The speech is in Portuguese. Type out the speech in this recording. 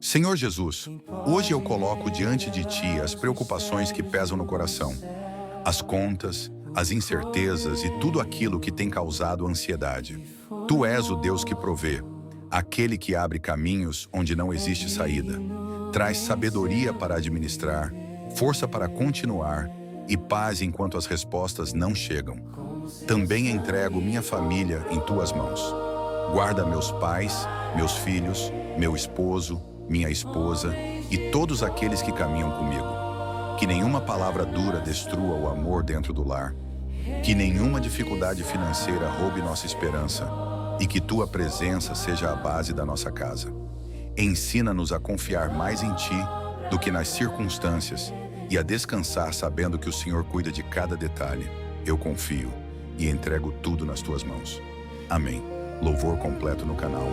Senhor Jesus, hoje eu coloco diante de Ti as preocupações que pesam no coração, as contas, as incertezas e tudo aquilo que tem causado ansiedade. Tu és o Deus que provê, aquele que abre caminhos onde não existe saída. Traz sabedoria para administrar, força para continuar e paz enquanto as respostas não chegam. Também entrego minha família em Tuas mãos. Guarda meus pais, meus filhos, meu esposo, minha esposa e todos aqueles que caminham comigo. Que nenhuma palavra dura destrua o amor dentro do lar. Que nenhuma dificuldade financeira roube nossa esperança. E que Tua presença seja a base da nossa casa. Ensina-nos a confiar mais em Ti do que nas circunstâncias e a descansar sabendo que o Senhor cuida de cada detalhe. Eu confio e entrego tudo nas Tuas mãos. Amém. Louvor completo no canal.